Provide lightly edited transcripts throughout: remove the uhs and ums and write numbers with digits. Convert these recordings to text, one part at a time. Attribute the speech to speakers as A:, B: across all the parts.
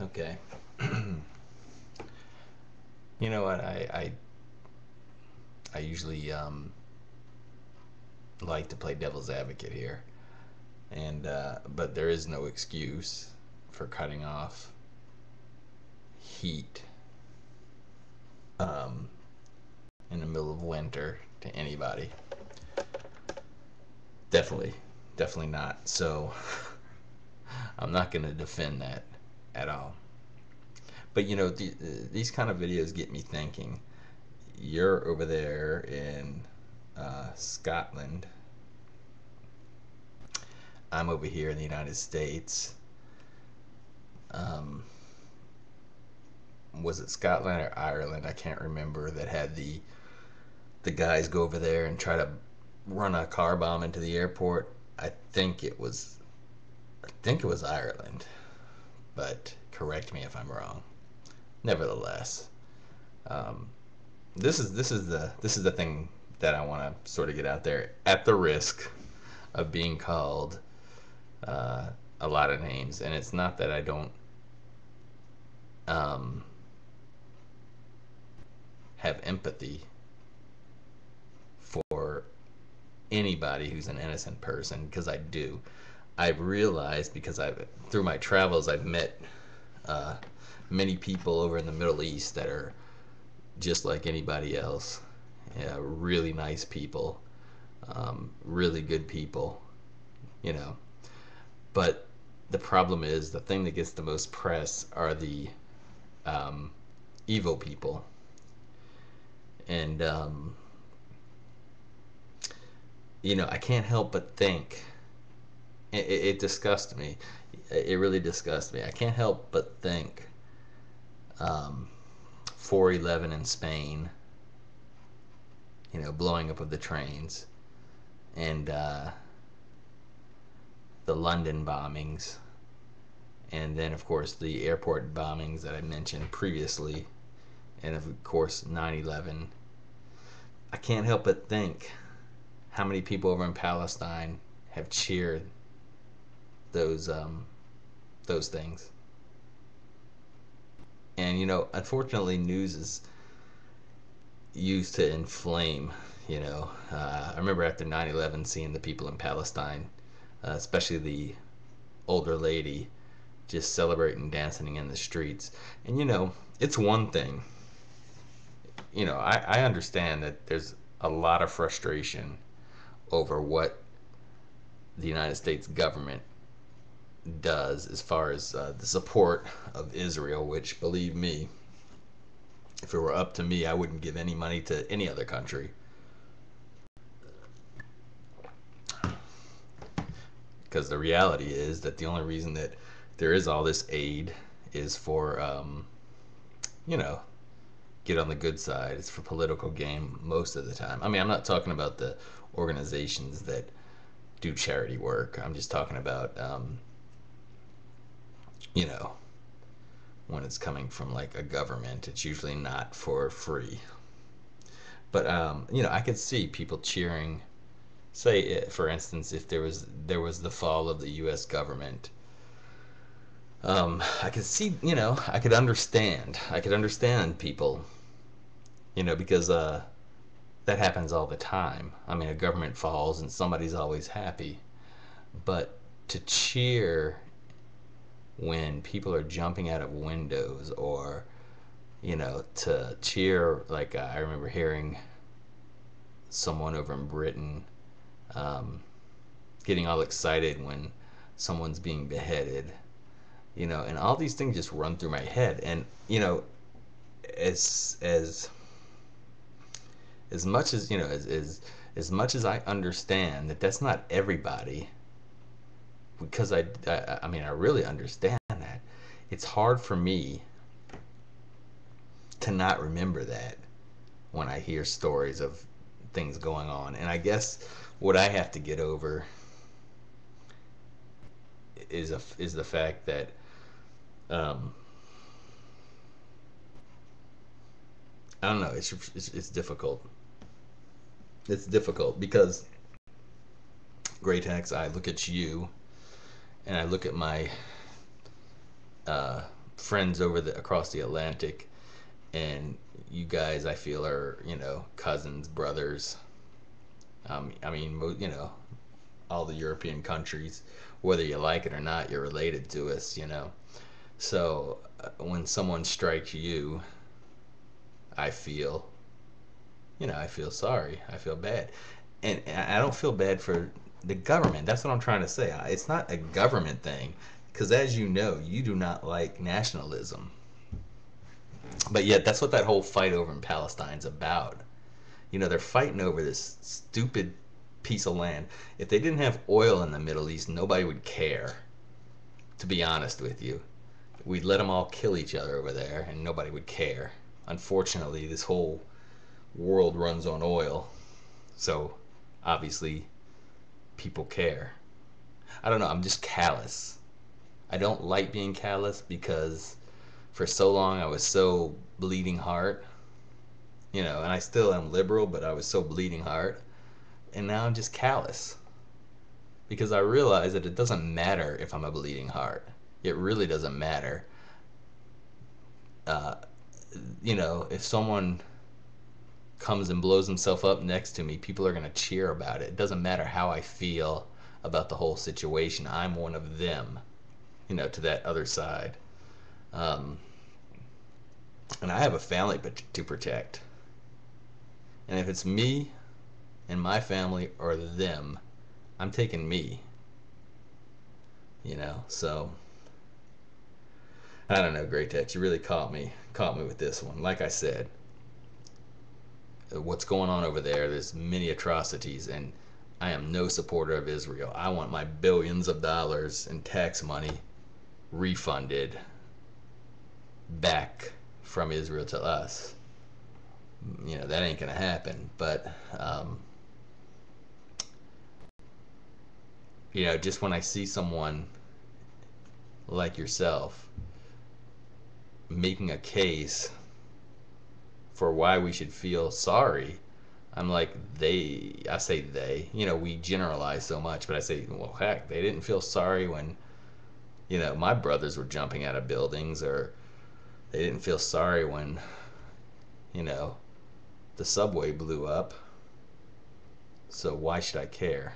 A: Okay. You know what? I usually like to play devil's advocate here, and but there is no excuse for cutting off heat um, in the middle of winter to anybody. Definitely, definitely not. So I'm not going to defend that at all. But you know, these kind of videos get me thinking. You're over there in Scotland. I'm over here in the United States. Um, was it Scotland or Ireland? I can't remember. That had the guys go over there and try to run a car bomb into the airport. I think it was I think it was Ireland, but correct me if I'm wrong. Nevertheless, um, this is the thing that I want to sort of get out there at the risk of being called uh, a lot of names, and it's not that I don't um, have empathy for anybody who's an innocent person, because I do. I've realized, because I've through my travels I've met uh, many people over in the Middle East that are just like anybody else. Yeah, really nice people, really good people, you know. But the problem is, the thing that gets the most press are the um, evil people, and you know, I can't help but think it disgusts me. It really disgusts me. I can't help but think um, 4/11 in Spain, you know, blowing up of the trains, and the London bombings, and then of course the airport bombings that I mentioned previously, and of course 9/11. I can't help but think how many people over in Palestine have cheered those those things. And you know, unfortunately, news is used to inflame. You know, I remember after 9/11 seeing the people in Palestine, especially the older lady, just celebrating, dancing in the streets. And you know, it's one thing. You know, I understand that there's a lot of frustration over what the United States government does as far as the support of Israel, which, believe me, if it were up to me, I wouldn't give any money to any other country. Because the reality is that the only reason that there is all this aid is for, you know, get on the good side. It's for political gain most of the time. I mean, I'm not talking about the organizations that do charity work. I'm just talking about, you know, when it's coming from like a government, it's usually not for free. But you know, I could see people cheering. Say, for instance, if there was the fall of the U.S. government, I could see, you know, I could understand. I could understand people, you know, because that happens all the time. I mean, a government falls and somebody's always happy. But to cheer when people are jumping out of windows, or you know, to cheer like I remember hearing someone over in Britain um, getting all excited when someone's being beheaded, you know, and all these things just run through my head. And you know, as much as you know, as much as I understand that that's not everybody, because I mean, I really understand that. It's hard for me to not remember that when I hear stories of things going on. And I guess what I have to get over is the fact that um, I don't know. It's difficult. It's difficult because, Great Hex, I look at you and I look at my uh, friends over the across the Atlantic, and you guys, I feel, are, cousins, brothers. I mean, all the European countries, whether you like it or not, you're related to us. So when someone strikes you, I feel, I feel sorry. I feel bad. And I don't feel bad for the government. That's what I'm trying to say. It's not a government thing. Because as you know, you do not like nationalism. But yet, that's what that whole fight over in Palestine's about. They're fighting over this stupid piece of land. If they didn't have oil in the Middle East, nobody would care, to be honest with you. We'd let them all kill each other over there, and nobody would care. Unfortunately, this whole world runs on oil, so obviously people care. I don't know, I'm just callous. I don't like being callous because for so long I was so bleeding heart, and I still am liberal, but I was so bleeding heart. And now I'm just callous because I realize that it doesn't matter if I'm a bleeding heart. It really doesn't matter. Uh, if someone comes and blows himself up next to me, people are going to cheer about it. It doesn't matter how I feel about the whole situation. I'm one of them, to that other side. Um, and I have a family to protect. And if it's me and my family or them, I'm taking me. So I don't know, Great Tech. You really caught me with this one. Like I said, what's going on over there? There's many atrocities, and I am no supporter of Israel. I want my billions of dollars in tax money refunded back from Israel to us. That ain't gonna happen. But just when I see someone like yourself making a case for why we should feel sorry, I'm like, I say they, we generalize so much, but I say, well, heck, they didn't feel sorry when, my brothers were jumping out of buildings, or they didn't feel sorry when, you know, the subway blew up. So why should I care?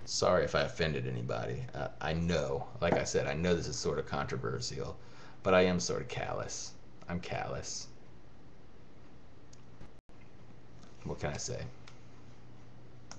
A: Sorry if I offended anybody. I know, like I said, I know this is sort of controversial, but I am sort of callous. I'm callous. What can I say?